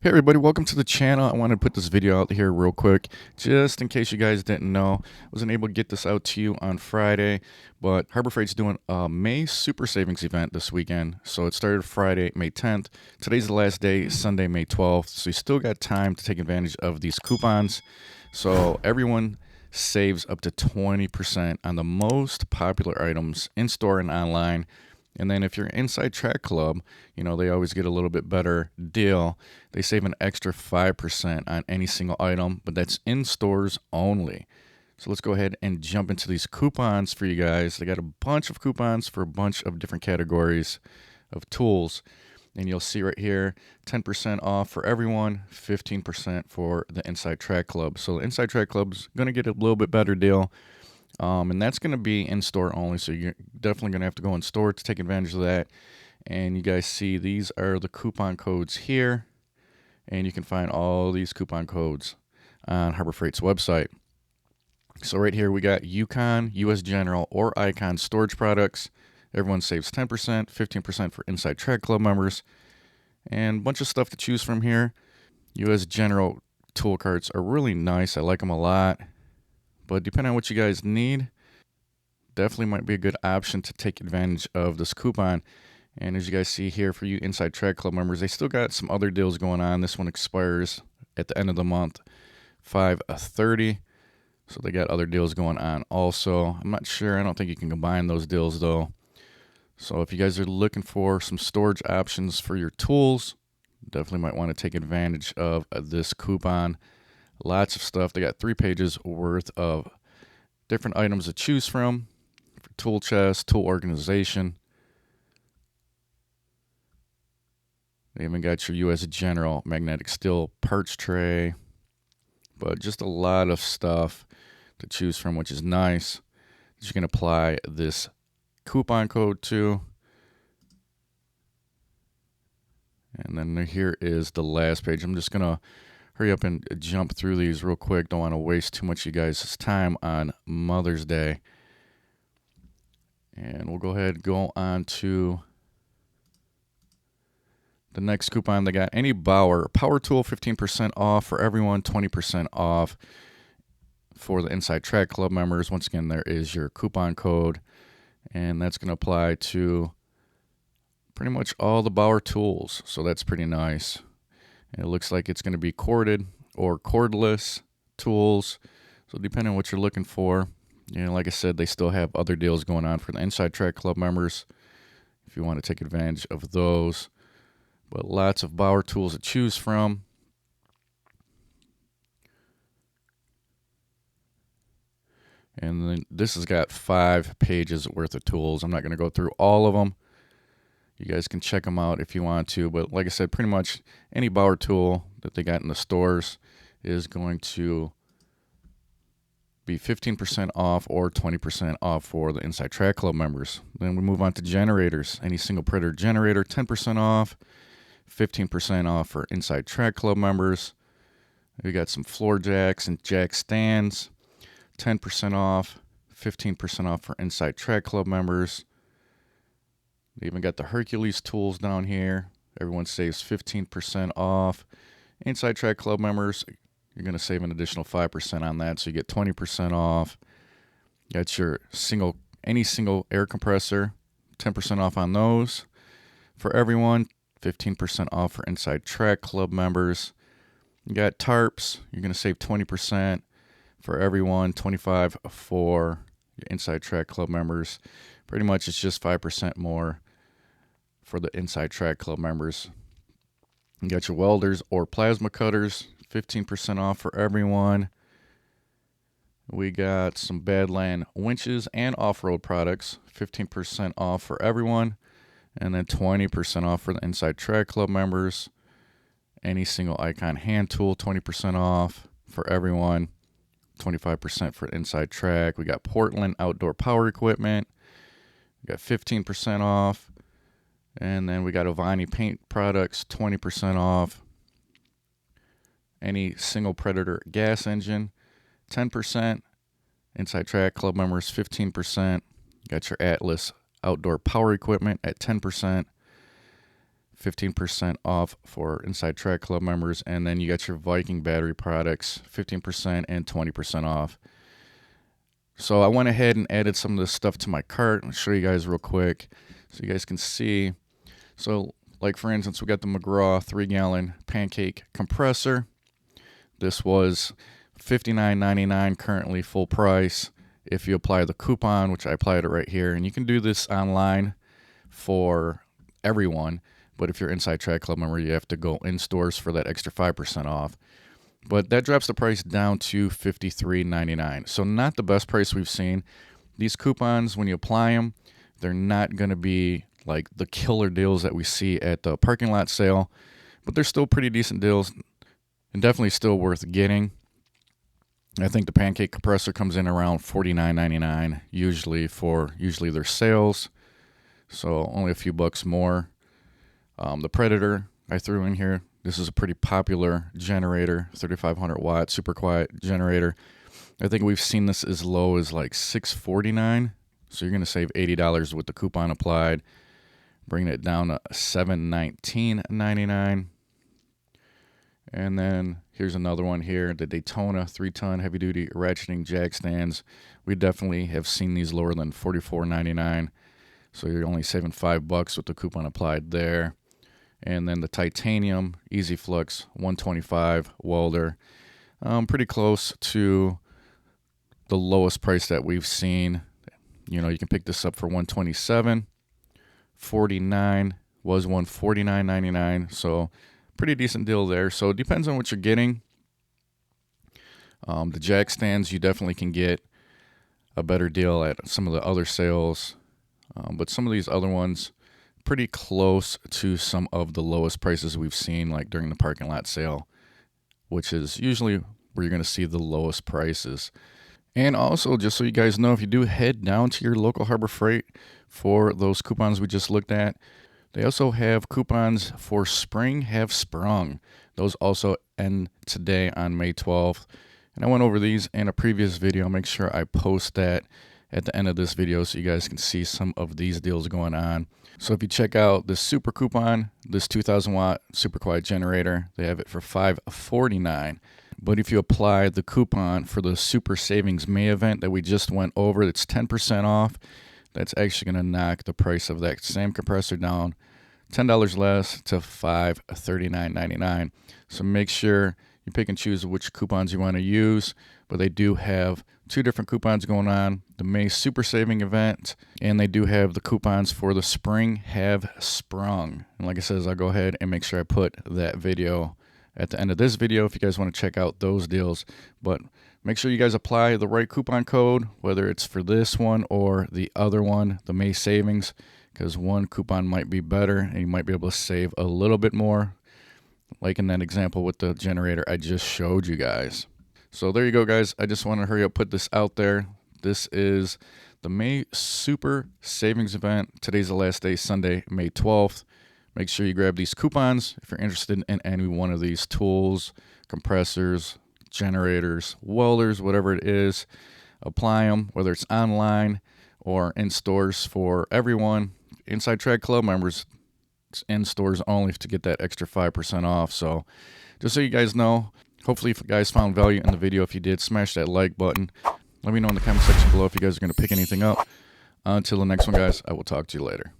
Hey everybody, welcome to the channel. I wanted to put this video out here real quick, just in case you guys didn't know. I wasn't able to get this out to you on Friday, but Harbor Freight's doing a May Super Savings event this weekend. So it started Friday, May 10th. Today's the last day, Sunday, May 12th. So you still got time to take advantage of these coupons. So everyone saves up to 20% on the most popular items in store and online. And then if you're inside Track Club, they always get a little bit better deal. They save an extra 5% on any single item, but that's in stores only. So let's go ahead and jump into these coupons for you guys. They got a bunch of coupons for a bunch of different categories of tools. And you'll see right here 10% off for everyone, 15% for the Inside Track Club. So the Inside Track Club's going to get a little bit better deal. And that's going to be in store only. So you're definitely going to have to go in store to take advantage of that. And you guys see these are the coupon codes here. And you can find all these coupon codes on Harbor Freight's website. So right here we got Yukon, US General, or Icon storage products. Everyone saves 10%, 15% for Inside Track Club members, and a bunch of stuff to choose from here. US General tool carts are really nice. I like them a lot. But depending on what you guys need, definitely might be a good option to take advantage of this coupon. And as you guys see here, for you Inside Track Club members, they still got some other deals going on. This one expires at the end of the month, 5/30. So they got other deals going on also. I'm not sure. I don't think you can combine those deals though. So if you guys are looking for some storage options for your tools, definitely might want to take advantage of this coupon. Lots of stuff. They got 3 pages worth of different items to choose from for tool chest, tool organization. They even got your US General magnetic steel parts tray, but just a lot of stuff to choose from, which is nice. You can apply this coupon code to. And then here is the last page. I'm just going to hurry up and jump through these real quick. Don't want to waste too much of you guys' time on Mother's Day. And we'll go ahead and go on to the next coupon. They got any Bauer power tool, 15% off for everyone, 20% off for the Inside Track Club members. Once again, there is your coupon code, and that's going to apply to pretty much all the Bauer tools. So that's pretty nice. And it looks like it's going to be corded or cordless tools. So depending on what you're looking for, like I said, they still have other deals going on for the Inside Track Club members if you want to take advantage of those. But lots of Bauer tools to choose from. And then this has got 5 pages worth of tools. I'm not going to go through all of them. You guys can check them out if you want to. But like I said, pretty much any Bauer tool that they got in the stores is going to be 15% off or 20% off for the Inside Track Club members. Then we move on to generators. Any single Predator generator, 10% off, 15% off for Inside Track Club members. We got some floor jacks and jack stands, 10% off, 15% off for Inside Track Club members. They even got the Hercules tools down here. Everyone saves 15% off. Inside Track Club members, you're going to save an additional 5% on that, so you get 20% off. You got your any single air compressor, 10% off on those for everyone, 15% off for Inside Track Club members. You got tarps, you're going to save 20% for everyone, 25% for your Inside Track Club members. Pretty much it's just 5% more for the Inside Track Club members. You got your welders or plasma cutters, 15% off for everyone. We got some Badland winches and off-road products, 15% off for everyone. And then 20% off for the Inside Track Club members. Any single Icon hand tool, 20% off for everyone. 25% for Inside Track. We got Portland outdoor power equipment. We got 15% off. And then we got Ovani paint products, 20% off. Any single Predator gas engine, 10%. Inside Track Club members, 15%. Got your Atlas outdoor power equipment at 10%. 15% off for Inside Track Club members. And then you got your Viking battery products, 15% and 20% off. So I went ahead and added some of this stuff to my cart. I'll show you guys real quick so you guys can see. So like for instance, we got the McGraw 3-gallon pancake compressor. This was $59.99 currently full price. If you apply the coupon, which I applied it right here, and you can do this online for everyone, but if you're Inside Track Club member, you have to go in stores for that extra 5% off. But that drops the price down to $53.99. So not the best price we've seen. These coupons, when you apply them, they're not going to be like the killer deals that we see at the parking lot sale, but they're still pretty decent deals and definitely still worth getting. I think the pancake compressor comes in around $49.99 usually their sales, so only a few bucks more. The Predator I threw in here. This is a pretty popular generator, 3,500 watt super quiet generator. I think we've seen this as low as like $649, so you're going to save $80 with the coupon applied, bringing it down to $719.99. And then here's another one here, the Daytona 3-ton heavy-duty ratcheting jack stands. We definitely have seen these lower than $44.99, so you're only saving $5 with the coupon applied there. And then the Titanium Easy Flux 125 welder, pretty close to the lowest price that we've seen. You know, you can pick this up for $127, $49 was $149.99, so pretty decent deal there. So it depends on what you're getting. The jack stands, you definitely can get a better deal at some of the other sales, but some of these other ones pretty close to some of the lowest prices we've seen, like during the parking lot sale, which is usually where you're going to see the lowest prices. And also, just so you guys know, if you do head down to your local Harbor Freight for those coupons we just looked at, they also have coupons for Spring Have Sprung. Those also end today on May 12th. And I went over these in a previous video. I'll make sure I post that at the end of this video so you guys can see some of these deals going on. So if you check out this super coupon, this 2,000 watt super quiet generator, they have it for $549. But if you apply the coupon for the Super Savings May event that we just went over, it's 10% off. That's actually going to knock the price of that same compressor down $10 less to $539.99. So make sure you pick and choose which coupons you want to use. But they do have two different coupons going on, the May Super Saving event, and they do have the coupons for the Spring Have Sprung. And like I said, I'll go ahead and make sure I put that video at the end of this video if you guys want to check out those deals. But make sure you guys apply the right coupon code, whether it's for this one or the other one, the May Savings, because one coupon might be better and you might be able to save a little bit more, like in that example with the generator I just showed you guys. So there you go, guys. I just want to hurry up, put this out there. This is the May Super Savings event. Today's the last day, Sunday, May 12th. Make sure you grab these coupons if you're interested in any one of these tools, compressors, generators, welders, whatever it is. Apply them, whether it's online or in stores for everyone. Inside Track Club members, it's in stores only to get that extra 5% off. So just so you guys know, hopefully if you guys found value in the video, if you did, smash that like button. Let me know in the comment section below if you guys are going to pick anything up. Until the next one, guys, I will talk to you later.